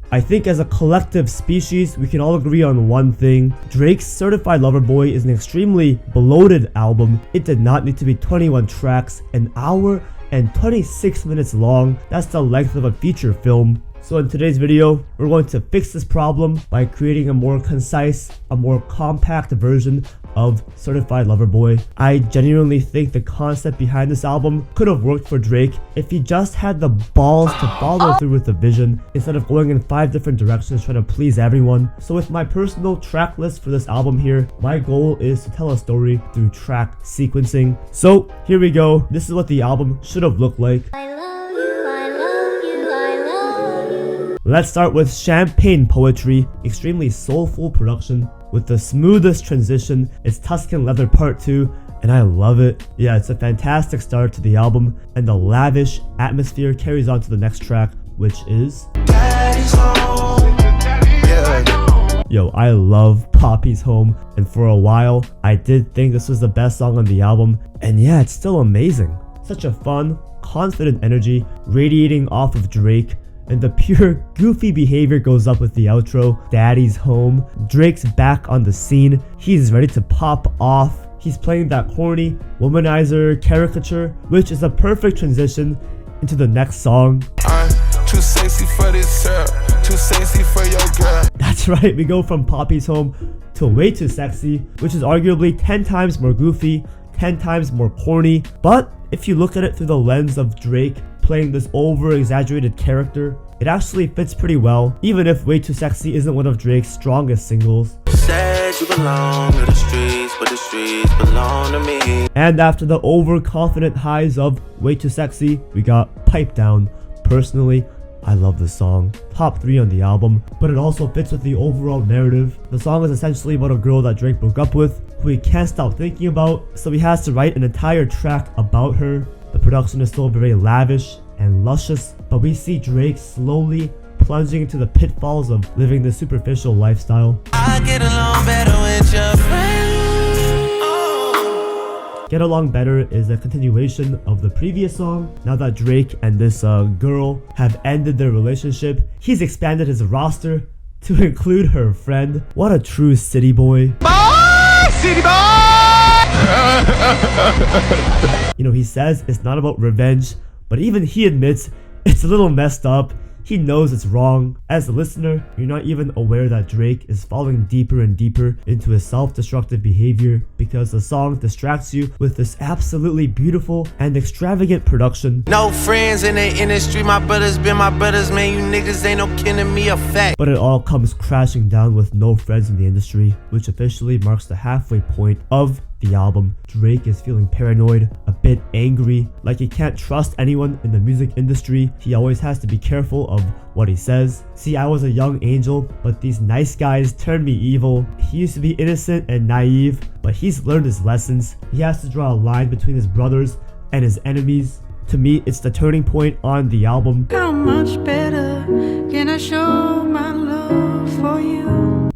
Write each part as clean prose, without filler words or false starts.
I think as a collective species, we can all agree on one thing. Drake's Certified Lover Boy is an extremely bloated album. It did not need to be 21 tracks, an hour and 26 minutes long. That's the length of a feature film. So in today's video, we're going to fix this problem by creating a more concise, a more compact version of Certified Lover Boy. I genuinely think the concept behind this album could have worked for Drake if he just had the balls to follow through with the vision instead of going in 5 different directions trying to please everyone. So with my personal track list for this album here, my goal is to tell a story through track sequencing. So here we go. This is what the album should have looked like. Let's start with Champagne Poetry, extremely soulful production with the smoothest transition. It's Tuscan Leather Part 2 and I love it. Yeah, it's a fantastic start to the album and the lavish atmosphere carries on to the next track, which is Daddy's Home. Yeah. Yo, I love Poppy's Home, and for a while I did think this was the best song on the album, and yeah, it's still amazing. Such a fun, confident energy radiating off of Drake. And the pure goofy behavior goes up with the outro, Daddy's Home. Drake's back on the scene. He's ready to pop off. He's playing that corny womanizer caricature, which is a perfect transition into the next song. I'm too sexy for this girl, too sexy for your girl. That's right, we go from Poppy's Home to Way Too Sexy, which is arguably 10 times more goofy, 10 times more corny. But if you look at it through the lens of Drake playing this over-exaggerated character, it actually fits pretty well, even if Way Too Sexy isn't one of Drake's strongest singles. Said you belong to the streets, but the streets belong to me. And after the overconfident highs of Way Too Sexy, we got Pipe Down. Personally, I love this song. Top 3 on the album, but it also fits with the overall narrative. The song is essentially about a girl that Drake broke up with, who he can't stop thinking about, so he has to write an entire track about her. The production is still very lavish and luscious, but we see Drake slowly plunging into the pitfalls of living this superficial lifestyle. I get along better with your friends. Oh. Get Along Better is a continuation of the previous song. Now that Drake and this girl have ended their relationship, he's expanded his roster to include her friend. What a true city boy. Bye, city boy! You know, he says it's not about revenge, but even he admits it's a little messed up. He knows it's wrong. As a listener, you're not even aware that Drake is falling deeper and deeper into his self-destructive behavior because the song distracts you with this absolutely beautiful and extravagant production. No friends in the industry, my brothers been my brothers, man, you niggas ain't no kin to me, a fact. But it all comes crashing down with no friends in the industry, which officially marks the halfway point of the album. Drake is feeling paranoid, a bit angry, like he can't trust anyone in the music industry. He always has to be careful of what he says. See, I was a young angel, but these nice guys turned me evil. He used to be innocent and naive, but he's learned his lessons. He has to draw a line between his brothers and his enemies. To me, it's the turning point on the album. How much better can I show my love for you?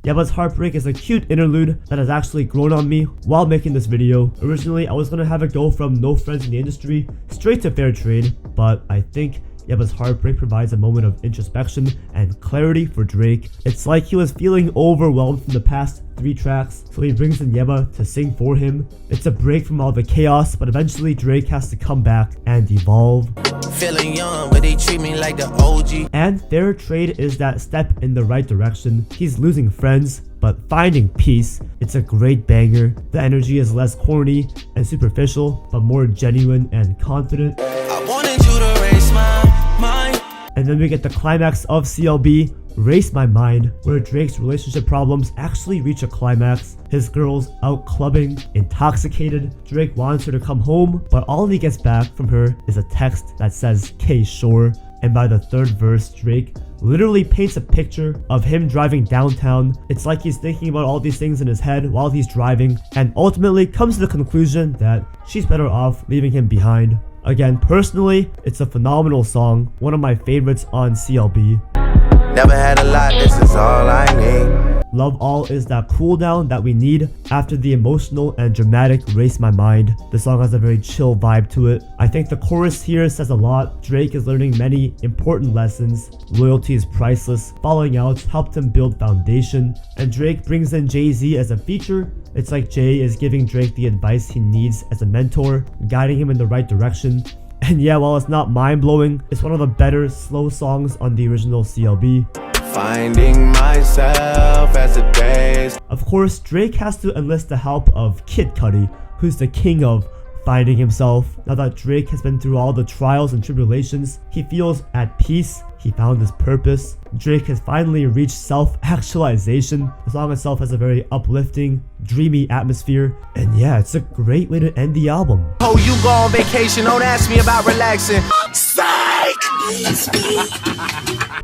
YEBBA'S Heartbreak is a cute interlude that has actually grown on me while making this video. Originally, I was gonna have it go from no friends in the industry straight to fair trade, but I think YEBBA'S Heartbreak provides a moment of introspection and clarity for Drake. It's like he was feeling overwhelmed from the past 3 tracks, so he brings in Yebba to sing for him. It's a break from all the chaos, but eventually Drake has to come back and evolve. Feeling young, but they treat me like the OG. And fair trade is that step in the right direction. He's losing friends, but finding peace. It's a great banger. The energy is less corny and superficial, but more genuine and confident. I wanted you to raise my mind. And then we get the climax of CLB, Race My Mind, where Drake's relationship problems actually reach a climax. His girl's out clubbing, intoxicated. Drake wants her to come home, but all he gets back from her is a text that says K Shore. And by the 3rd verse, Drake literally paints a picture of him driving downtown. It's like he's thinking about all these things in his head while he's driving, and ultimately comes to the conclusion that she's better off leaving him behind. Again, personally, it's a phenomenal song, one of my favorites on CLB. Never had a lot, this is all I need. Love All is that cool down that we need after the emotional and dramatic Race My Mind. The song has a very chill vibe to it. I think the chorus here says a lot. Drake is learning many important lessons. Loyalty is priceless. Falling out helped him build foundation. And Drake brings in Jay-Z as a feature. It's like Jay is giving Drake the advice he needs as a mentor, guiding him in the right direction. And yeah, while it's not mind-blowing, it's one of the better slow songs on the original CLB. Finding myself as the days. Of course, Drake has to enlist the help of Kid Cudi, who's the king of finding himself. Now that Drake has been through all the trials and tribulations, he feels at peace. He found his purpose. Drake has finally reached self-actualization. The song itself has a very uplifting, dreamy atmosphere. And yeah, it's a great way to end the album. Oh, you go on vacation, don't ask me about relaxing. Psych!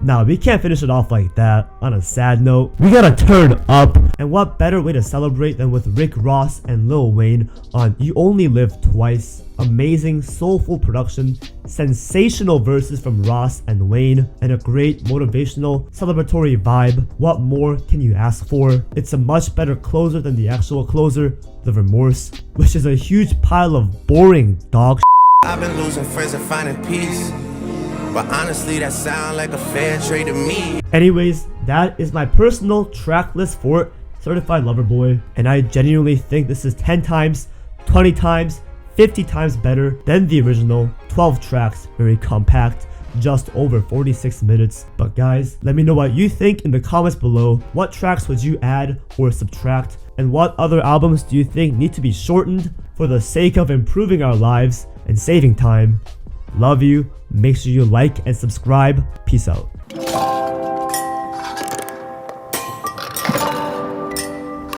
Now, we can't finish it off like that, on a sad note. We gotta turn up. And what better way to celebrate than with Rick Ross and Lil Wayne on You Only Live Twice. Amazing, soulful production, sensational verses from Ross and Wayne, and a great motivational, celebratory vibe. What more can you ask for? It's a much better closer than the actual closer, The Remorse, which is a huge pile of boring dog. I've been losing friends and finding peace, but honestly that sound like a fair trade to me. Anyways, that is my personal track list for Certified Lover Boy, and I genuinely think this is 10 times, 20 times, 50 times better than the original. 12 tracks, very compact, just over 46 minutes. But guys, let me know what you think in the comments below. What tracks would you add or subtract? And what other albums do you think need to be shortened for the sake of improving our lives and saving time? Love you. Make sure you like and subscribe. Peace out.